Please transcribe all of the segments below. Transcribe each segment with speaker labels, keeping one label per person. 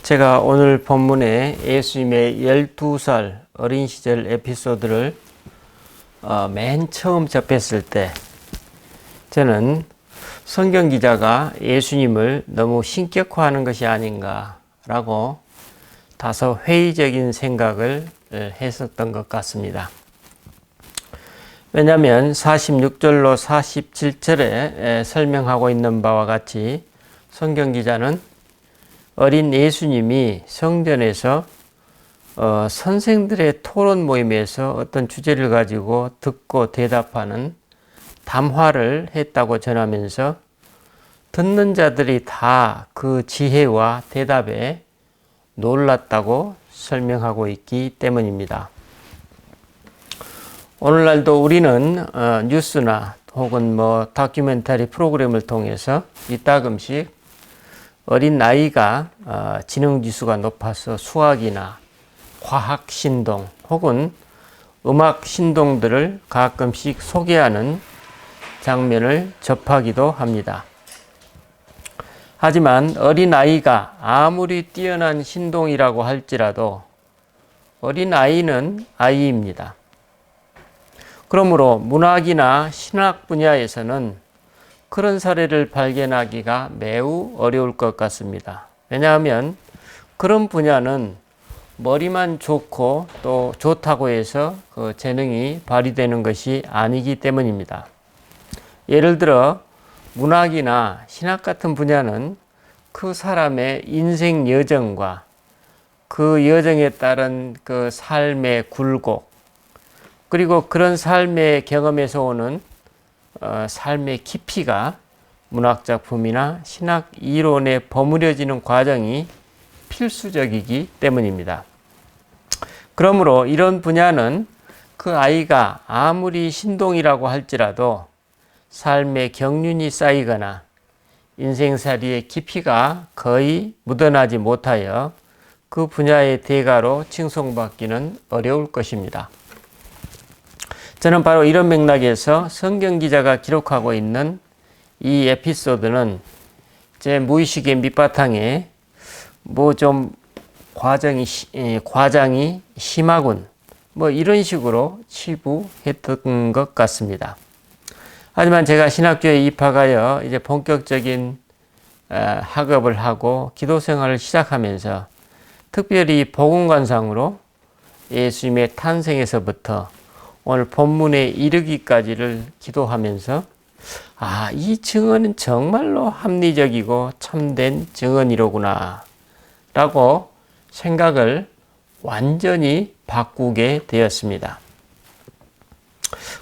Speaker 1: 제가 오늘 본문에 예수님의 12살 어린 시절 에피소드를 맨 처음 접했을 때 저는 성경 기자가 예수님을 너무 신격화하는 것이 아닌가라고 다소 회의적인 생각을 했었던 것 같습니다. 왜냐하면 46절로 47절에 설명하고 있는 바와 같이 성경 기자는 어린 예수님이 성전에서 선생들의 토론 모임에서 어떤 주제를 가지고 듣고 대답하는 담화를 했다고 전하면서 듣는 자들이 다 그 지혜와 대답에 놀랐다고 설명하고 있기 때문입니다. 오늘날도 우리는 뉴스나 혹은 다큐멘터리 프로그램을 통해서 이따금씩 어린 아이가 지능지수가 높아서 수학이나 과학 신동 혹은 음악 신동들을 가끔씩 소개하는 장면을 접하기도 합니다. 하지만 어린 아이가 아무리 뛰어난 신동이라고 할지라도 어린 아이는 아이입니다. 그러므로 문학이나 신학 분야에서는 그런 사례를 발견하기가 매우 어려울 것 같습니다. 왜냐하면 그런 분야는 머리만 좋고 또 좋다고 해서 그 재능이 발휘되는 것이 아니기 때문입니다. 예를 들어 문학이나 신학 같은 분야는 그 사람의 인생 여정과 그 여정에 따른 그 삶의 굴곡, 그리고 그런 삶의 경험에서 오는 삶의 깊이가 문학작품이나 신학 이론에 버무려지는 과정이 필수적이기 때문입니다. 그러므로 이런 분야는 그 아이가 아무리 신동이라고 할지라도 삶의 경륜이 쌓이거나 인생살이의 깊이가 거의 묻어나지 못하여 그 분야의 대가로 칭송받기는 어려울 것입니다. 저는 바로 이런 맥락에서 성경 기자가 기록하고 있는 이 에피소드는 제 무의식의 밑바탕에 좀 과장이 심하군 이런 식으로 치부했던 것 같습니다. 하지만 제가 신학교에 입학하여 이제 본격적인 학업을 하고 기도 생활을 시작하면서 특별히 복음관상으로 예수님의 탄생에서부터 오늘 본문에 이르기까지를 기도하면서 이 증언은 정말로 합리적이고 참된 증언이로구나 라고 생각을 완전히 바꾸게 되었습니다.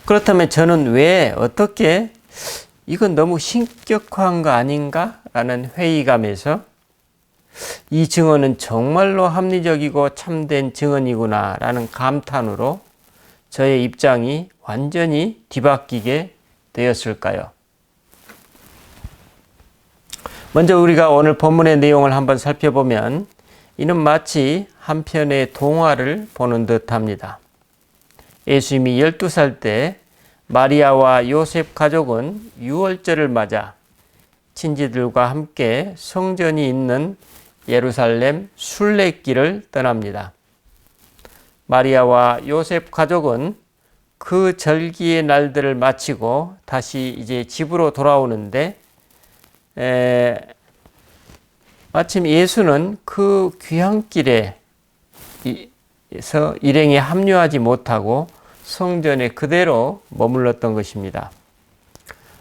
Speaker 1: 그렇다면 저는 왜 어떻게 이건 너무 신격화한 거 아닌가 라는 회의감에서 이 증언은 정말로 합리적이고 참된 증언이구나 라는 감탄으로 저의 입장이 완전히 뒤바뀌게 되었을까요? 먼저 우리가 오늘 본문의 내용을 한번 살펴보면 이는 마치 한 편의 동화를 보는 듯 합니다. 예수님이 12살 때 마리아와 요셉 가족은 유월절을 맞아 친지들과 함께 성전이 있는 예루살렘 순례길을 떠납니다. 마리아와 요셉 가족은 그 절기의 날들을 마치고 다시 이제 집으로 돌아오는데 마침 예수는 그 귀향길에서 일행에 합류하지 못하고 성전에 그대로 머물렀던 것입니다.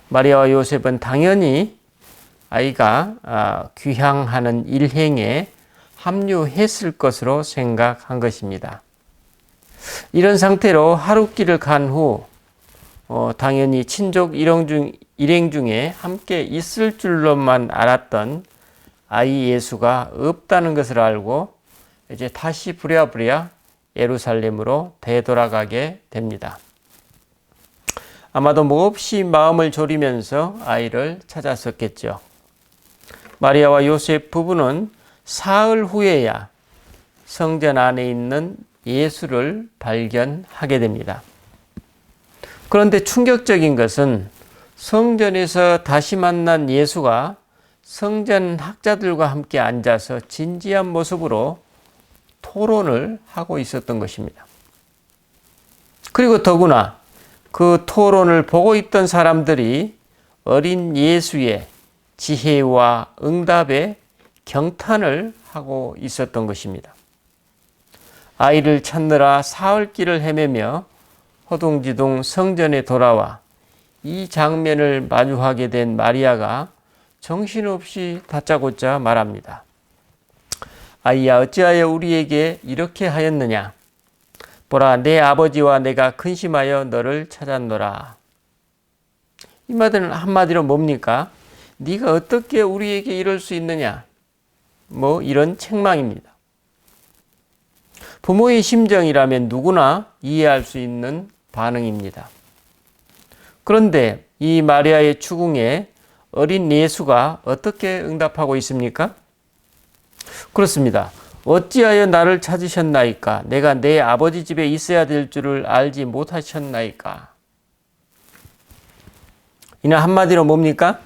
Speaker 1: 마리아와 요셉은 당연히 아이가 귀향하는 일행에 합류했을 것으로 생각한 것입니다. 이런 상태로 하룻길을 간 후 당연히 친족 일행 중에 함께 있을 줄로만 알았던 아이 예수가 없다는 것을 알고 이제 다시 부랴부랴 예루살렘으로 되돌아가게 됩니다. 아마도 몹시 마음을 졸이면서 아이를 찾았었겠죠. 마리아와 요셉 부부는 사흘 후에야 성전 안에 있는 예수를 발견하게 됩니다. 그런데 충격적인 것은 성전에서 다시 만난 예수가 성전 학자들과 함께 앉아서 진지한 모습으로 토론을 하고 있었던 것입니다. 그리고 더구나 그 토론을 보고 있던 사람들이 어린 예수의 지혜와 응답에 경탄을 하고 있었던 것입니다. 아이를 찾느라 사흘길을 헤매며 허둥지둥 성전에 돌아와 이 장면을 마주하게 된 마리아가 정신없이 다짜고짜 말합니다. 아이야, 어찌하여 우리에게 이렇게 하였느냐? 보라, 내 아버지와 내가 근심하여 너를 찾았노라. 이 말은 한마디로 뭡니까? 네가 어떻게 우리에게 이럴 수 있느냐? 이런 책망입니다. 부모의 심정이라면 누구나 이해할 수 있는 반응입니다. 그런데 이 마리아의 추궁에 어린 예수가 어떻게 응답하고 있습니까? 그렇습니다. 어찌하여 나를 찾으셨나이까? 내가 내 아버지 집에 있어야 될 줄을 알지 못하셨나이까? 이는 한마디로 뭡니까?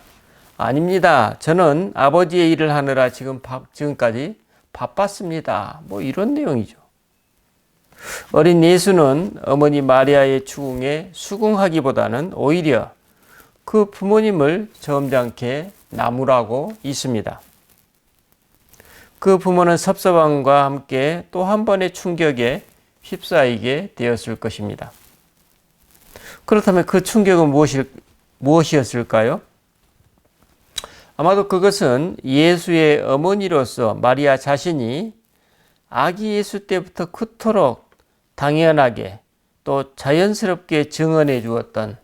Speaker 1: 아닙니다. 저는 아버지의 일을 하느라 지금까지 바빴습니다. 이런 내용이죠. 어린 예수는 어머니 마리아의 추궁에 수긍하기보다는 오히려 그 부모님을 점잖게 나무라고 있습니다. 그 부모는 섭섭함과 함께 또 한 번의 충격에 휩싸이게 되었을 것입니다. 그렇다면 그 충격은 무엇이었을까요? 아마도 그것은 예수의 어머니로서 마리아 자신이 아기 예수 때부터 그토록 당연하게 또 자연스럽게 증언해 주었던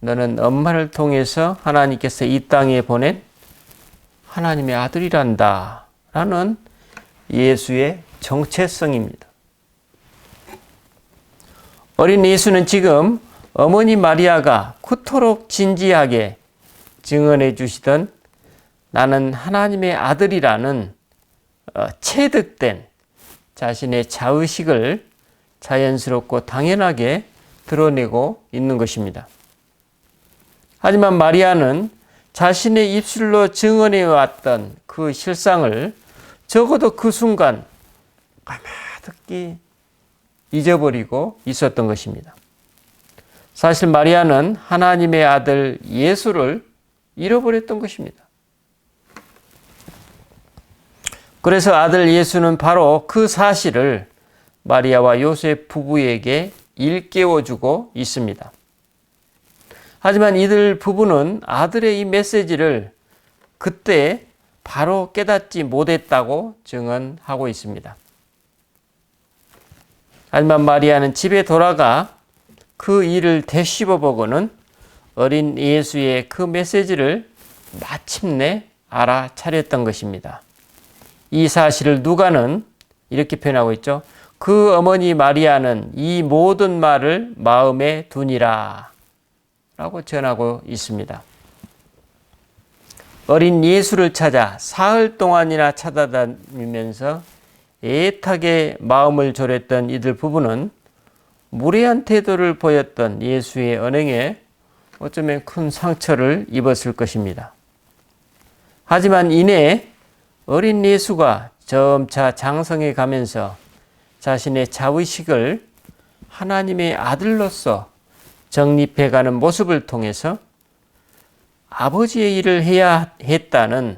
Speaker 1: 너는 엄마를 통해서 하나님께서 이 땅에 보낸 하나님의 아들이란다 라는 예수의 정체성입니다. 어린 예수는 지금 어머니 마리아가 그토록 진지하게 증언해 주시던 나는 하나님의 아들이라는 체득된 자신의 자의식을 자연스럽고 당연하게 드러내고 있는 것입니다. 하지만 마리아는 자신의 입술로 증언해 왔던 그 실상을 적어도 그 순간 까마득히 잊어버리고 있었던 것입니다. 사실 마리아는 하나님의 아들 예수를 잃어버렸던 것입니다. 그래서 아들 예수는 바로 그 사실을 마리아와 요셉 부부에게 일깨워주고 있습니다. 하지만 이들 부부는 아들의 이 메시지를 그때 바로 깨닫지 못했다고 증언하고 있습니다. 하지만 마리아는 집에 돌아가 그 일을 되씹어 보고는 어린 예수의 그 메시지를 마침내 알아차렸던 것입니다. 이 사실을 누가는 이렇게 표현하고 있죠. 그 어머니 마리아는 이 모든 말을 마음에 두니라 라고 전하고 있습니다. 어린 예수를 찾아 사흘 동안이나 찾아다니면서 애타게 마음을 졸였던 이들 부부는 무례한 태도를 보였던 예수의 언행에 어쩌면 큰 상처를 입었을 것입니다. 하지만 이내 어린 예수가 점차 장성해 가면서 자신의 자의식을 하나님의 아들로서 정립해가는 모습을 통해서 아버지의 일을 해야 했다는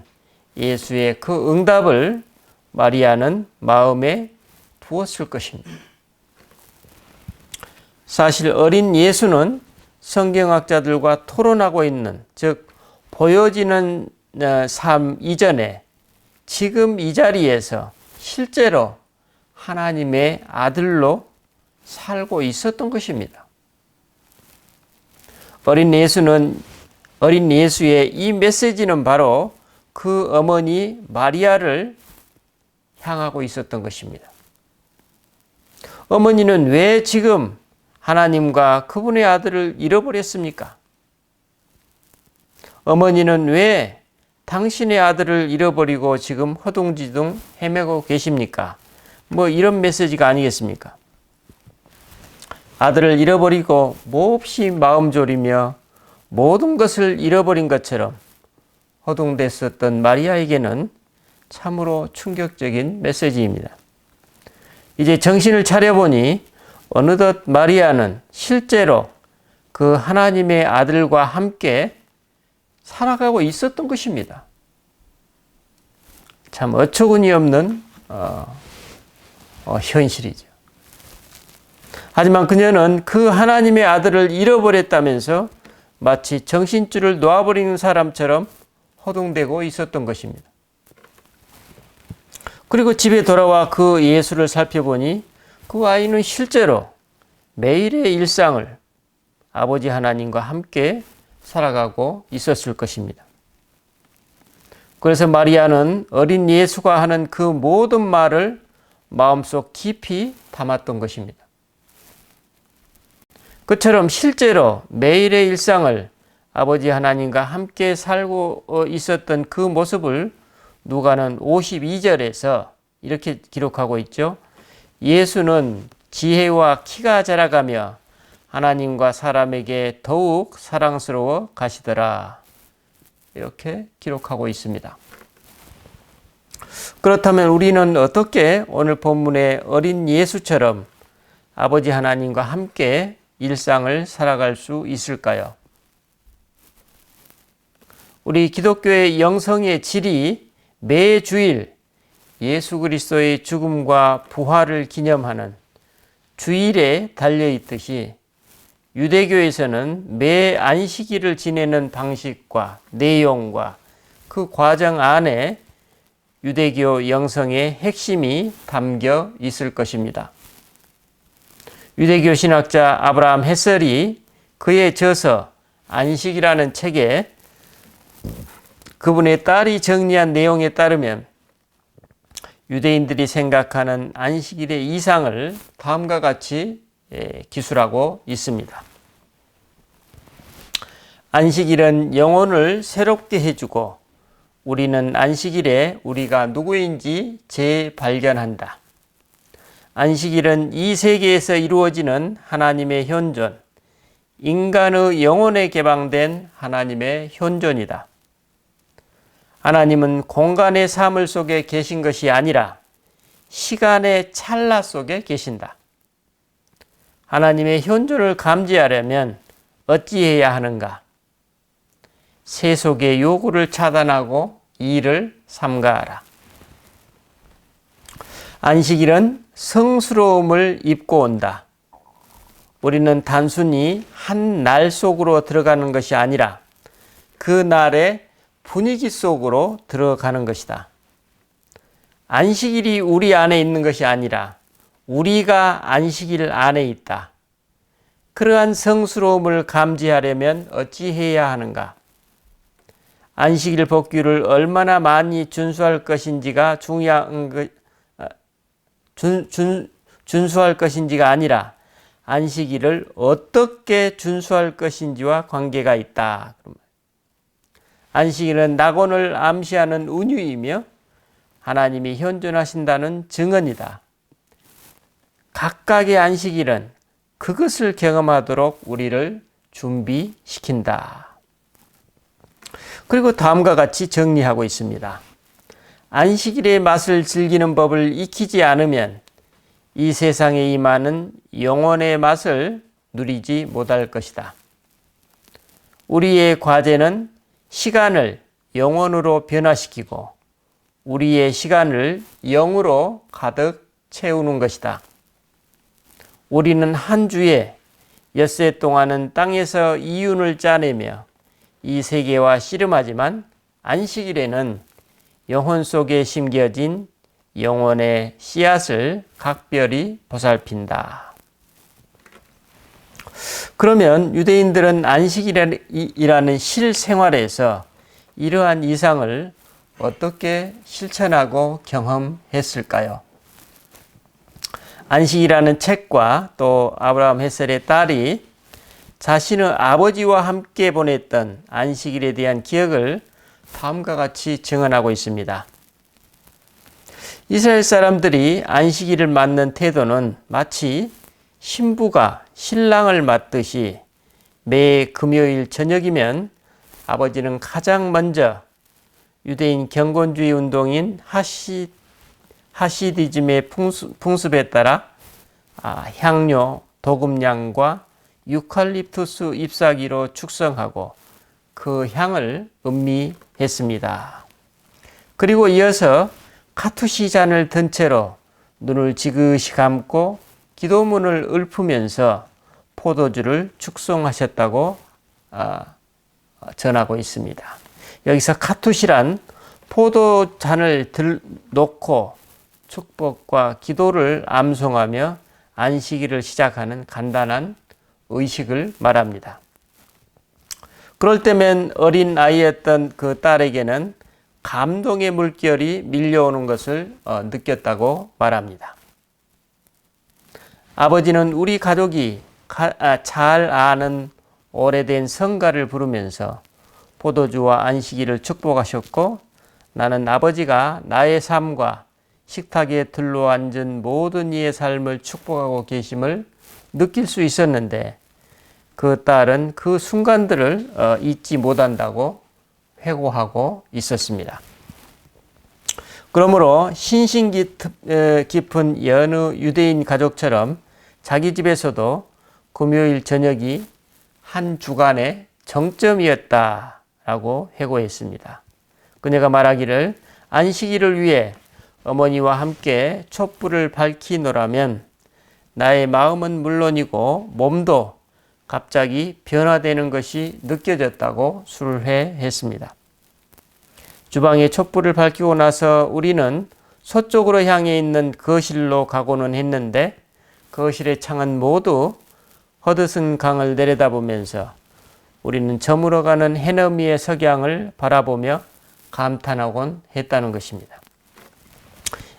Speaker 1: 예수의 그 응답을 마리아는 마음에 두었을 것입니다. 사실 어린 예수는 성경학자들과 토론하고 있는, 즉 보여지는 삶 이전에 지금 이 자리에서 실제로 하나님의 아들로 살고 있었던 것입니다. 어린 예수의 이 메시지는 바로 그 어머니 마리아를 향하고 있었던 것입니다. 어머니는 왜 지금 하나님과 그분의 아들을 잃어버렸습니까? 어머니는 왜 당신의 아들을 잃어버리고 지금 허둥지둥 헤매고 계십니까? 이런 메시지가 아니겠습니까? 아들을 잃어버리고 몹시 마음 졸이며 모든 것을 잃어버린 것처럼 허둥댔었던 마리아에게는 참으로 충격적인 메시지입니다. 이제 정신을 차려보니 어느덧 마리아는 실제로 그 하나님의 아들과 함께 살아가고 있었던 것입니다. 참 어처구니 없는 현실이죠. 하지만 그녀는 그 하나님의 아들을 잃어버렸다면서 마치 정신줄을 놓아버리는 사람처럼 허둥대고 있었던 것입니다. 그리고 집에 돌아와 그 예수를 살펴보니 그 아이는 실제로 매일의 일상을 아버지 하나님과 함께 살아가고 있었을 것입니다. 그래서 마리아는 어린 예수가 하는 그 모든 말을 마음속 깊이 담았던 것입니다. 그처럼 실제로 매일의 일상을 아버지 하나님과 함께 살고 있었던 그 모습을 누가는 52절에서 이렇게 기록하고 있죠. 예수는 지혜와 키가 자라가며 하나님과 사람에게 더욱 사랑스러워 가시더라. 이렇게 기록하고 있습니다. 그렇다면 우리는 어떻게 오늘 본문의 어린 예수처럼 아버지 하나님과 함께 일상을 살아갈 수 있을까요? 우리 기독교의 영성의 질이 매주일 예수 그리스도의 죽음과 부활을 기념하는 주일에 달려있듯이 유대교에서는 매 안식일을 지내는 방식과 내용과 그 과정 안에 유대교 영성의 핵심이 담겨 있을 것입니다. 유대교 신학자 아브라함 햇셀이 그의 저서 안식이라는 책에 그분의 딸이 정리한 내용에 따르면 유대인들이 생각하는 안식일의 이상을 다음과 같이 기술하고 있습니다. 안식일은 영혼을 새롭게 해주고 우리는 안식일에 우리가 누구인지 재발견한다. 안식일은 이 세계에서 이루어지는 하나님의 현존, 인간의 영혼에 개방된 하나님의 현존이다. 하나님은 공간의 사물 속에 계신 것이 아니라 시간의 찰나 속에 계신다. 하나님의 현존을 감지하려면 어찌해야 하는가? 세속의 요구를 차단하고 이를 삼가하라. 안식일은 성스러움을 입고 온다. 우리는 단순히 한 날 속으로 들어가는 것이 아니라 그 날의 분위기 속으로 들어가는 것이다. 안식일이 우리 안에 있는 것이 아니라 우리가 안식일 안에 있다. 그러한 성스러움을 감지하려면 어찌해야 하는가? 안식일 법규를 얼마나 많이 준수할 것인지가 준수할 것인지가 아니라 안식일을 어떻게 준수할 것인지와 관계가 있다. 안식일은 낙원을 암시하는 은유이며 하나님이 현존하신다는 증언이다. 각각의 안식일은 그것을 경험하도록 우리를 준비시킨다. 그리고 다음과 같이 정리하고 있습니다. 안식일의 맛을 즐기는 법을 익히지 않으면 이 세상에 임하는 영혼의 맛을 누리지 못할 것이다. 우리의 과제는 시간을 영혼으로 변화시키고 우리의 시간을 영으로 가득 채우는 것이다. 우리는 한 주에 엿새 동안은 땅에서 이윤을 짜내며 이 세계와 씨름하지만 안식일에는 영혼 속에 심겨진 영혼의 씨앗을 각별히 보살핀다. 그러면 유대인들은 안식일이라는 실생활에서 이러한 이상을 어떻게 실천하고 경험했을까요? 안식이라는 책과 또 아브라함 햇셀의 딸이 자신의 아버지와 함께 보냈던 안식일에 대한 기억을 다음과 같이 증언하고 있습니다. 이스라엘 사람들이 안식일을 맞는 태도는 마치 신부가 신랑을 맞듯이 매 금요일 저녁이면 아버지는 가장 먼저 유대인 경건주의 운동인 하시디즘의 풍습에 따라 향료, 도금량과 유칼립투스 잎사귀로 축성하고 그 향을 음미했습니다. 그리고 이어서 카투시 잔을 든 채로 눈을 지그시 감고 기도문을 읊으면서 포도주를 축성하셨다고 전하고 있습니다. 여기서 카투시란 포도잔을 놓고 축복과 기도를 암송하며 안식일을 시작하는 간단한 의식을 말합니다. 그럴 때면 어린 아이였던 그 딸에게는 감동의 물결이 밀려오는 것을 느꼈다고 말합니다. 아버지는 우리 가족이 잘 아는 오래된 성가를 부르면서 포도주와 안식일을 축복하셨고, 나는 아버지가 나의 삶과 식탁에 둘러앉은 모든 이의 삶을 축복하고 계심을 느낄 수 있었는데, 그 딸은 그 순간들을 잊지 못한다고 회고하고 있었습니다. 그러므로 신신 깊은 여느 유대인 가족처럼 자기 집에서도 금요일 저녁이 한 주간의 정점이었다라고 회고했습니다. 그녀가 말하기를 안식일을 위해 어머니와 함께 촛불을 밝히노라면 나의 마음은 물론이고 몸도 갑자기 변화되는 것이 느껴졌다고 술회했습니다. 주방에 촛불을 밝히고 나서 우리는 서쪽으로 향해 있는 거실로 가고는 했는데 거실의 창은 모두 허드슨 강을 내려다보면서 우리는 저물어가는 해넘이의 석양을 바라보며 감탄하곤 했다는 것입니다.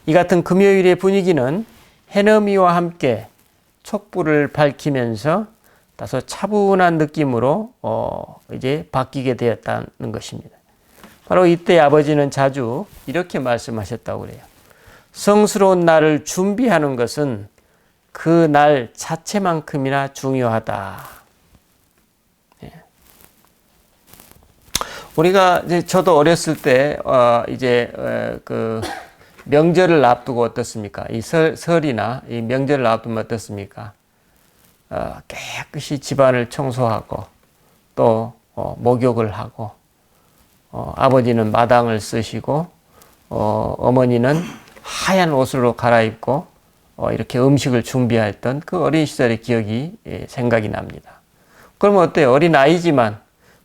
Speaker 1: 이 같은 금요일의 분위기는 해넘이와 함께 촛불을 밝히면서 다소 차분한 느낌으로 이제 바뀌게 되었다는 것입니다. 바로 이때 아버지는 자주 이렇게 말씀하셨다고 그래요. 성스러운 날을 준비하는 것은 그 날 자체만큼이나 중요하다. 우리가 저도 어렸을 때 그 명절을 앞두고 어떻습니까? 이 설이나 이 명절을 앞두면 어떻습니까? 깨끗이 집안을 청소하고 또 목욕을 하고 아버지는 마당을 쓰시고 어머니는 하얀 옷으로 갈아입고 이렇게 음식을 준비했던 그 어린 시절의 기억이 생각이 납니다. 그러면 어때요? 어린 아이지만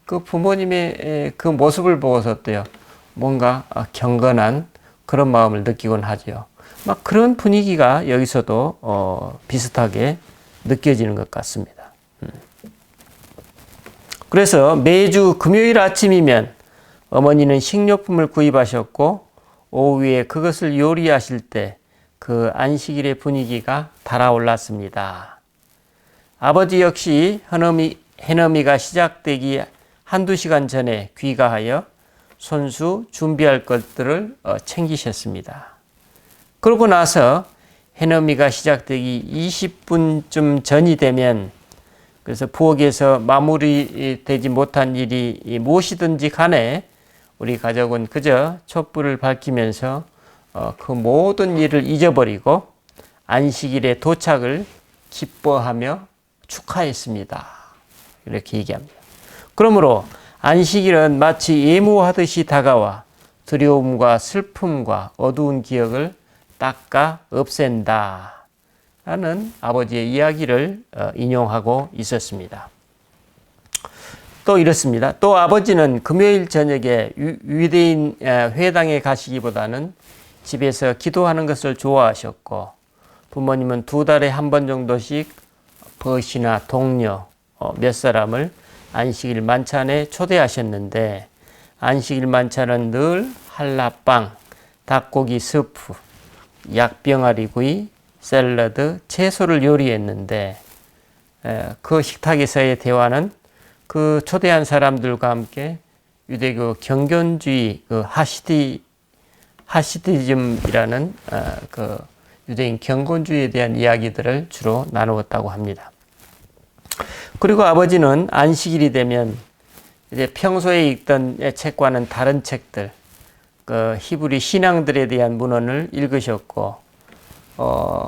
Speaker 1: 그 부모님의 그 모습을 보고서 어때요? 뭔가 경건한 그런 마음을 느끼곤 하죠. 막 그런 분위기가 여기서도 비슷하게 느껴지는 것 같습니다. 그래서 매주 금요일 아침이면 어머니는 식료품을 구입하셨고 오후에 그것을 요리하실 때 그 안식일의 분위기가 달아올랐습니다. 아버지 역시 해넘이가 시작되기 한두 시간 전에 귀가하여 손수 준비할 것들을 챙기셨습니다. 그러고 나서 해넘이가 시작되기 20분쯤 전이 되면 그래서 부엌에서 마무리되지 못한 일이 무엇이든지 간에 우리 가족은 그저 촛불을 밝히면서 그 모든 일을 잊어버리고 안식일의 도착을 기뻐하며 축하했습니다. 이렇게 얘기합니다. 그러므로 안식일은 마치 예무하듯이 다가와 두려움과 슬픔과 어두운 기억을 닦아 없앤다 라는 아버지의 이야기를 인용하고 있었습니다. 또 이렇습니다. 또 아버지는 금요일 저녁에 유대인 회당에 가시기보다는 집에서 기도하는 것을 좋아하셨고 부모님은 2달에 한 번 정도씩 벗이나 동료 몇 사람을 안식일 만찬에 초대하셨는데 안식일 만찬은 늘 한라빵, 닭고기 스프, 약병아리구이, 샐러드, 채소를 요리했는데 그 식탁에서의 대화는 그 초대한 사람들과 함께 유대교 경건주의 그 하시디즘이라는 그 유대인 경건주의에 대한 이야기들을 주로 나누었다고 합니다. 그리고 아버지는 안식일이 되면 이제 평소에 읽던 책과는 다른 책들, 그 히브리 신앙들에 대한 문헌을 읽으셨고,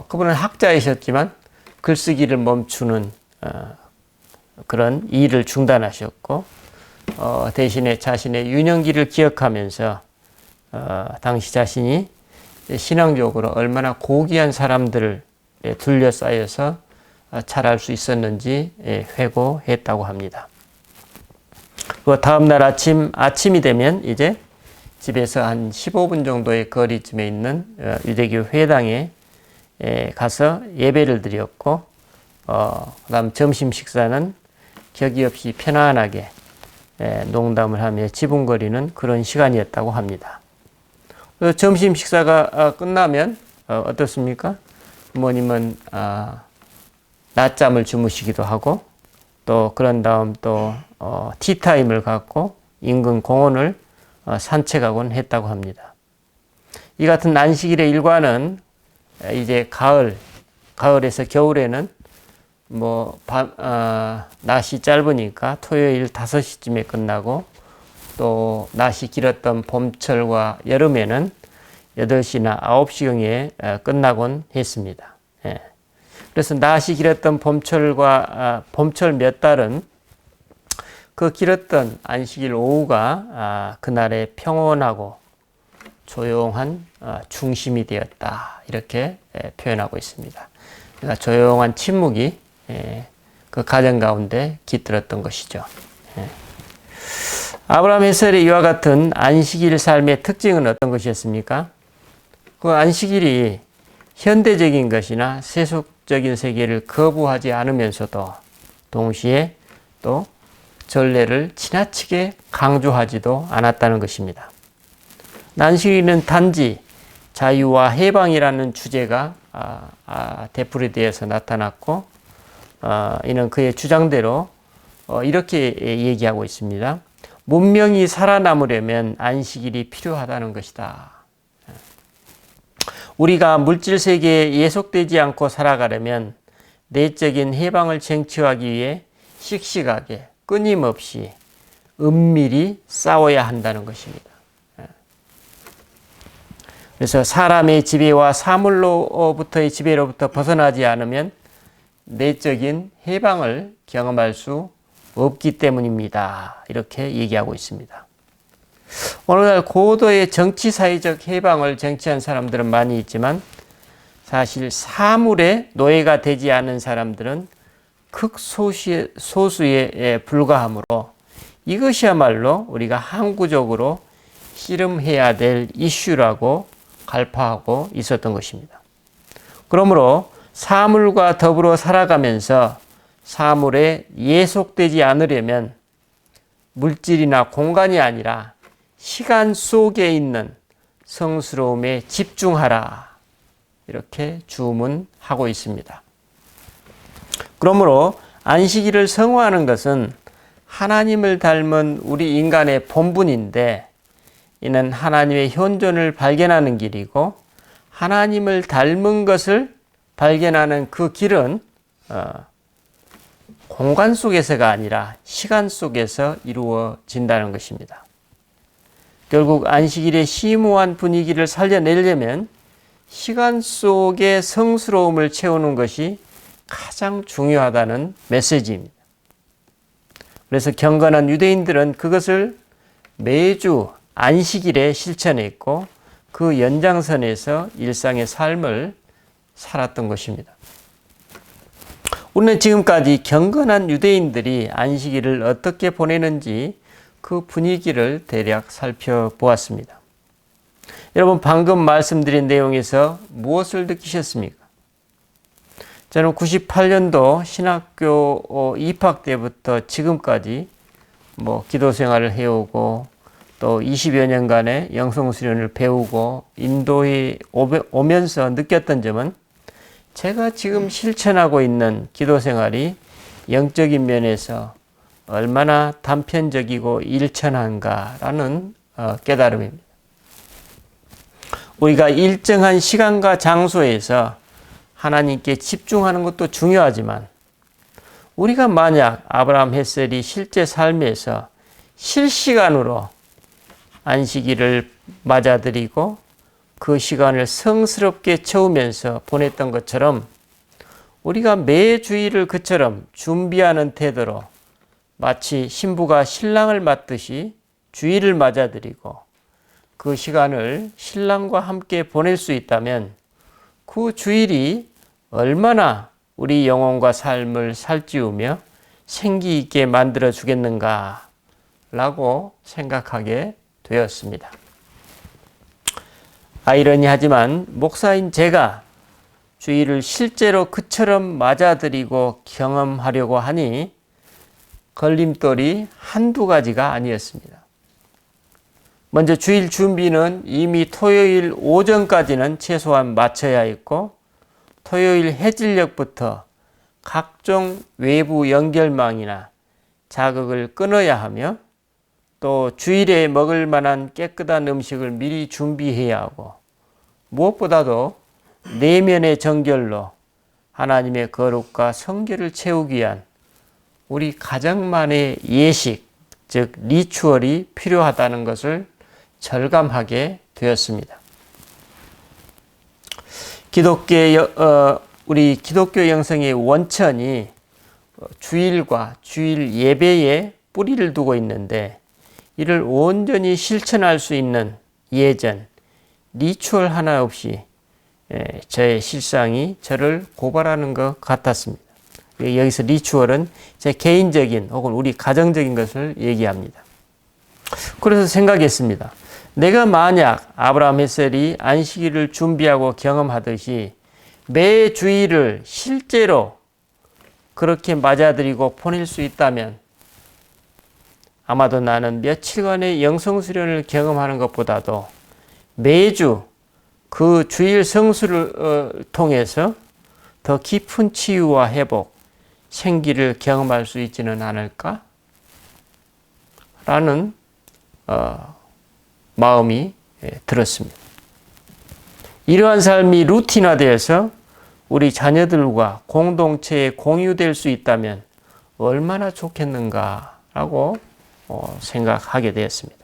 Speaker 1: 그분은 학자이셨지만 글쓰기를 멈추는 그런 일을 중단하셨고, 대신에 자신의 유년기를 기억하면서 당시 자신이 신앙적으로 얼마나 고귀한 사람들을 둘러싸여서 잘할 수 있었는지 회고했다고 합니다. 그 다음 날 아침이 되면 이제 집에서 한 15분 정도의 거리쯤에 있는 유대교 회당에 가서 예배를 드렸고, 그다음 점심 식사는 격이 없이 편안하게 농담을 하며 지붕거리는 그런 시간이었다고 합니다. 점심 식사가 끝나면 어떻습니까? 부모님은 낮잠을 주무시기도 하고, 또 그런 다음 또 티타임을 갖고 인근 공원을 산책하곤 했다고 합니다. 이 같은 안식일의 일과는 이제 가을에서 겨울에는 낮이 짧으니까 토요일 5시쯤에 끝나고, 또 낮이 길었던 봄철과 여름에는 8시나 9시경에 끝나곤 했습니다. 그래서 낮이 길었던 봄철 몇 달은 그 길었던 안식일 오후가 그날의 평온하고 조용한 중심이 되었다, 이렇게 표현하고 있습니다. 그러니까 조용한 침묵이 그 가정 가운데 깃들었던 것이죠. 아브라함 햇셀의 이와 같은 안식일 삶의 특징은 어떤 것이었습니까? 그 안식일이 현대적인 것이나 세속적인 세계를 거부하지 않으면서도 동시에 또 전례를 지나치게 강조하지도 않았다는 것입니다. 안식일은 단지 자유와 해방이라는 주제가 되풀이되어서 나타났고, 이는 그의 주장대로 이렇게 얘기하고 있습니다. 문명이 살아남으려면 안식일이 필요하다는 것이다. 우리가 물질 세계에 예속되지 않고 살아가려면 내적인 해방을 쟁취하기 위해 씩씩하게 끊임없이 은밀히 싸워야 한다는 것입니다. 그래서 사람의 지배와 사물로부터의 지배로부터 벗어나지 않으면 내적인 해방을 경험할 수 없기 때문입니다. 이렇게 얘기하고 있습니다. 오늘날 고도의 정치사회적 해방을 쟁취한 사람들은 많이 있지만, 사실 사물의 노예가 되지 않은 사람들은 극소수에 불과하므로 이것이야말로 우리가 항구적으로 씨름해야 될 이슈라고 갈파하고 있었던 것입니다. 그러므로 사물과 더불어 살아가면서 사물에 예속되지 않으려면 물질이나 공간이 아니라 시간 속에 있는 성스러움에 집중하라, 이렇게 주문하고 있습니다. 그러므로 안식일을 성화하는 것은 하나님을 닮은 우리 인간의 본분인데, 이는 하나님의 현존을 발견하는 길이고, 하나님을 닮은 것을 발견하는 그 길은 공간 속에서가 아니라 시간 속에서 이루어진다는 것입니다. 결국 안식일의 심오한 분위기를 살려내려면 시간 속의 성스러움을 채우는 것이 가장 중요하다는 메시지입니다. 그래서 경건한 유대인들은 그것을 매주 안식일에 실천했고, 그 연장선에서 일상의 삶을 살았던 것입니다. 우리는 지금까지 경건한 유대인들이 안식일을 어떻게 보내는지 그 분위기를 대략 살펴보았습니다. 여러분, 방금 말씀드린 내용에서 무엇을 느끼셨습니까? 저는 98년도 신학교 입학 때부터 지금까지 기도 생활을 해오고, 또 20여 년간의 영성수련을 배우고 인도에 오면서 느꼈던 점은, 제가 지금 실천하고 있는 기도 생활이 영적인 면에서 얼마나 단편적이고 일천한가라는 깨달음입니다. 우리가 일정한 시간과 장소에서 하나님께 집중하는 것도 중요하지만, 우리가 만약 아브라함 햇셀이 실제 삶에서 실시간으로 안식일을 맞아들이고 그 시간을 성스럽게 채우면서 보냈던 것처럼 우리가 매 주일을 그처럼 준비하는 태도로 마치 신부가 신랑을 맞듯이 주일을 맞아들이고 그 시간을 신랑과 함께 보낼 수 있다면 그 주일이 얼마나 우리 영혼과 삶을 살찌우며 생기 있게 만들어 주겠는가 라고 생각하게 되었습니다. 아이러니하지만 목사인 제가 주일을 실제로 그처럼 맞아들이고 경험하려고 하니 걸림돌이 한두 가지가 아니었습니다. 먼저 주일 준비는 이미 토요일 오전까지는 최소한 마쳐야 했고 토요일 해질녘부터 각종 외부 연결망이나 자극을 끊어야 하며 또 주일에 먹을 만한 깨끗한 음식을 미리 준비해야 하고 무엇보다도 내면의 정결로 하나님의 거룩과 성결을 채우기 위한 우리 가정만의 예식, 즉 리추얼이 필요하다는 것을 절감하게 되었습니다. 우리 기독교 영성의 원천이 주일과 주일 예배에 뿌리를 두고 있는데 이를 온전히 실천할 수 있는 예전, 리추얼 하나 없이 저의 실상이 저를 고발하는 것 같았습니다. 여기서 리추얼은 제 개인적인 혹은 우리 가정적인 것을 얘기합니다. 그래서 생각했습니다. 내가 만약 아브라함 햇셀이 안식일을 준비하고 경험하듯이 매 주일을 실제로 그렇게 맞아들이고 보낼 수 있다면 아마도 나는 며칠간의 영성수련을 경험하는 것보다도 매주 그 주일 성수를 통해서 더 깊은 치유와 회복, 생기를 경험할 수 있지는 않을까? 라는 마음이 들었습니다. 이러한 삶이 루틴화되어서 우리 자녀들과 공동체에 공유될 수 있다면 얼마나 좋겠는가라고 생각하게 되었습니다.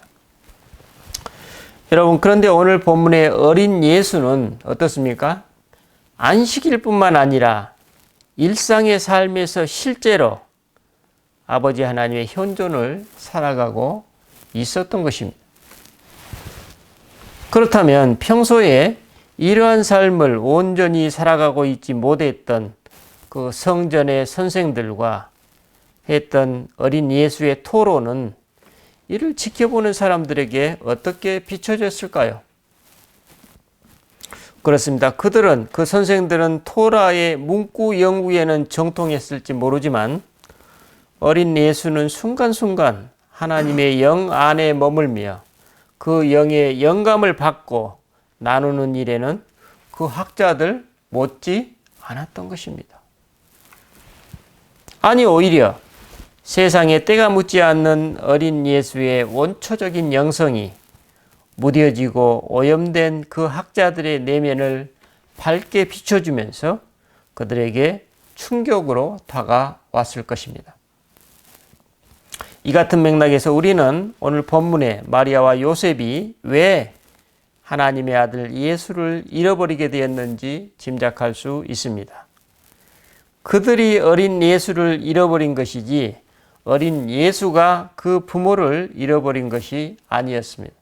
Speaker 1: 여러분, 그런데 오늘 본문의 어린 예수는 어떻습니까? 안식일뿐만 아니라 일상의 삶에서 실제로 아버지 하나님의 현존을 살아가고 있었던 것입니다. 그렇다면 평소에 이러한 삶을 온전히 살아가고 있지 못했던 그 성전의 선생들과 했던 어린 예수의 토론은 이를 지켜보는 사람들에게 어떻게 비춰졌을까요? 그렇습니다. 그 선생들은 토라의 문구 연구에는 정통했을지 모르지만 어린 예수는 순간순간 하나님의 영 안에 머물며 그 영의 영감을 받고 나누는 일에는 그 학자들 못지 않았던 것입니다. 아니 오히려 세상에 때가 묻지 않는 어린 예수의 원초적인 영성이 무뎌지고 오염된 그 학자들의 내면을 밝게 비춰주면서 그들에게 충격으로 다가왔을 것입니다. 이 같은 맥락에서 우리는 오늘 본문의 마리아와 요셉이 왜 하나님의 아들 예수를 잃어버리게 되었는지 짐작할 수 있습니다. 그들이 어린 예수를 잃어버린 것이지 어린 예수가 그 부모를 잃어버린 것이 아니었습니다.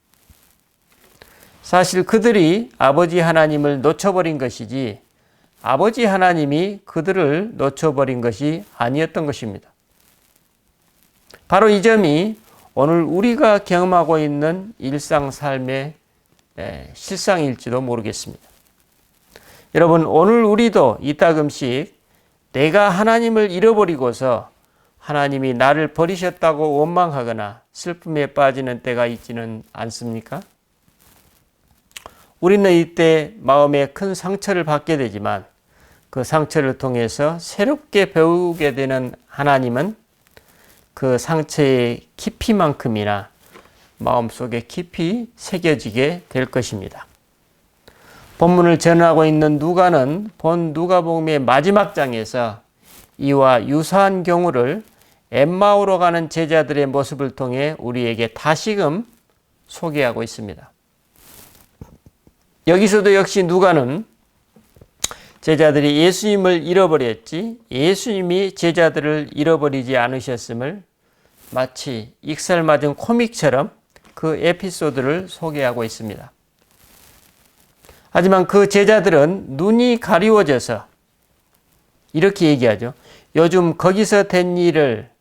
Speaker 1: 사실 그들이 아버지 하나님을 놓쳐버린 것이지 아버지 하나님이 그들을 놓쳐버린 것이 아니었던 것입니다. 바로 이 점이 오늘 우리가 경험하고 있는 일상 삶의 실상일지도 모르겠습니다. 여러분, 오늘 우리도 이따금씩 내가 하나님을 잃어버리고서 하나님이 나를 버리셨다고 원망하거나 슬픔에 빠지는 때가 있지는 않습니까? 우리는 이때 마음에 큰 상처를 받게 되지만 그 상처를 통해서 새롭게 배우게 되는 하나님은 그 상처의 깊이만큼이나 마음속에 깊이 새겨지게 될 것입니다. 본문을 전하고 있는 누가는 본 누가복음의 마지막 장에서 이와 유사한 경우를 엠마오로 가는 제자들의 모습을 통해 우리에게 다시금 소개하고 있습니다. 여기서도 역시 누가는 제자들이 예수님을 잃어버렸지 예수님이 제자들을 잃어버리지 않으셨음을 마치 익살맞은 코믹처럼 그 에피소드를 소개하고 있습니다. 하지만 그 제자들은 눈이 가리워져서 이렇게 얘기하죠. 요즘 거기서 된 일을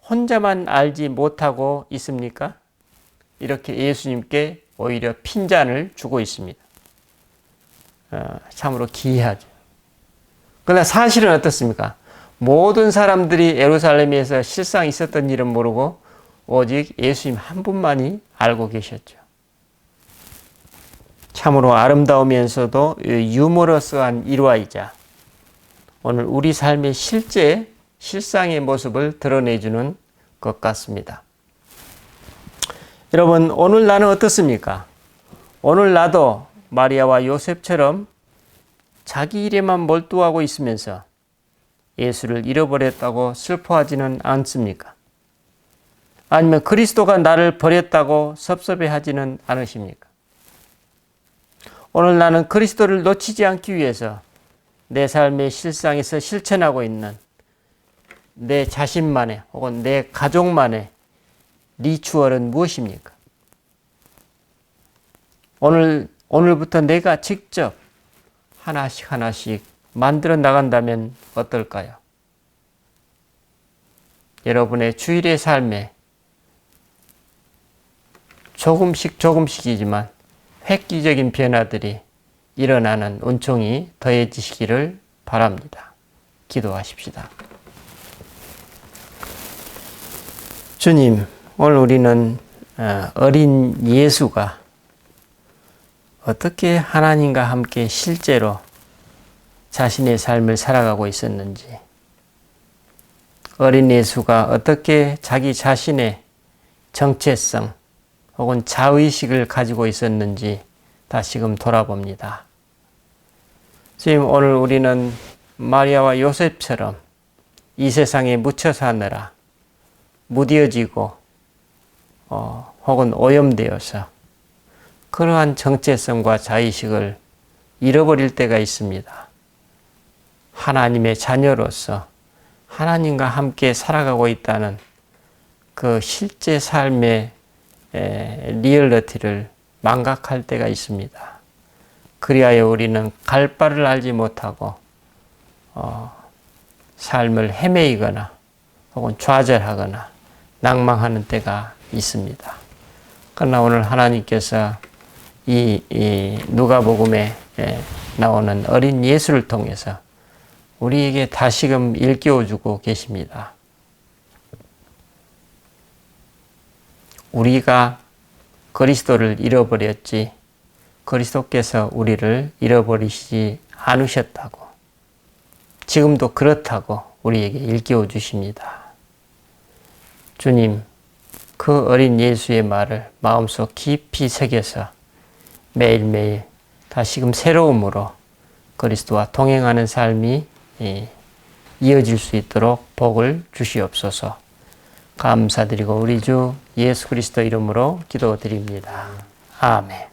Speaker 1: 혼자만 알지 못하고 있습니까? 이렇게 예수님께 오히려 핀잔을 주고 있습니다. 참으로 기이하죠. 그러나 사실은 어떻습니까? 모든 사람들이 예루살렘에서 실상 있었던 일은 모르고 오직 예수님 한 분만이 알고 계셨죠. 참으로 아름다우면서도 유머러스한 일화이자 오늘 우리 삶의 실상의 모습을 드러내주는 것 같습니다. 여러분, 오늘 나는 어떻습니까? 오늘 나도 마리아와 요셉처럼 자기 일에만 몰두하고 있으면서 예수를 잃어버렸다고 슬퍼하지는 않습니까? 아니면 그리스도가 나를 버렸다고 섭섭해하지는 않으십니까? 오늘 나는 그리스도를 놓치지 않기 위해서 내 삶의 실상에서 실천하고 있는 내 자신만의 혹은 내 가족만의 리추얼은 무엇입니까? 오늘부터 내가 직접 하나씩 만들어 나간다면 어떨까요? 여러분의 주일의 삶에 조금씩이지만 획기적인 변화들이 일어나는 은총이 더해지시기를 바랍니다. 기도하십시다. 주님, 오늘 우리는 어린 예수가 어떻게 하나님과 함께 실제로 자신의 삶을 살아가고 있었는지, 어린 예수가 어떻게 자기 자신의 정체성 혹은 자의식을 가지고 있었는지 다시금 돌아봅니다. 주님, 오늘 우리는 마리아와 요셉처럼 이 세상에 묻혀 사느라 무뎌지고 혹은 오염되어서 그러한 정체성과 자의식을 잃어버릴 때가 있습니다. 하나님의 자녀로서 하나님과 함께 살아가고 있다는 그 실제 삶의 리얼리티를 망각할 때가 있습니다. 그리하여 우리는 갈 바를 알지 못하고 삶을 헤매이거나 혹은 좌절하거나 낭망하는 때가 있습니다. 그러나 오늘 하나님께서 이 누가복음에 나오는 어린 예수를 통해서 우리에게 다시금 일깨워주고 계십니다. 우리가 그리스도를 잃어버렸지 그리스도께서 우리를 잃어버리시지 않으셨다고, 지금도 그렇다고 우리에게 일깨워 주십니다. 주님, 그 어린 예수의 말을 마음속 깊이 새겨서 매일매일 다시금 새로움으로 그리스도와 동행하는 삶이 이어질 수 있도록 복을 주시옵소서. 감사드리고 우리 주 예수 그리스도 이름으로 기도드립니다. 아멘.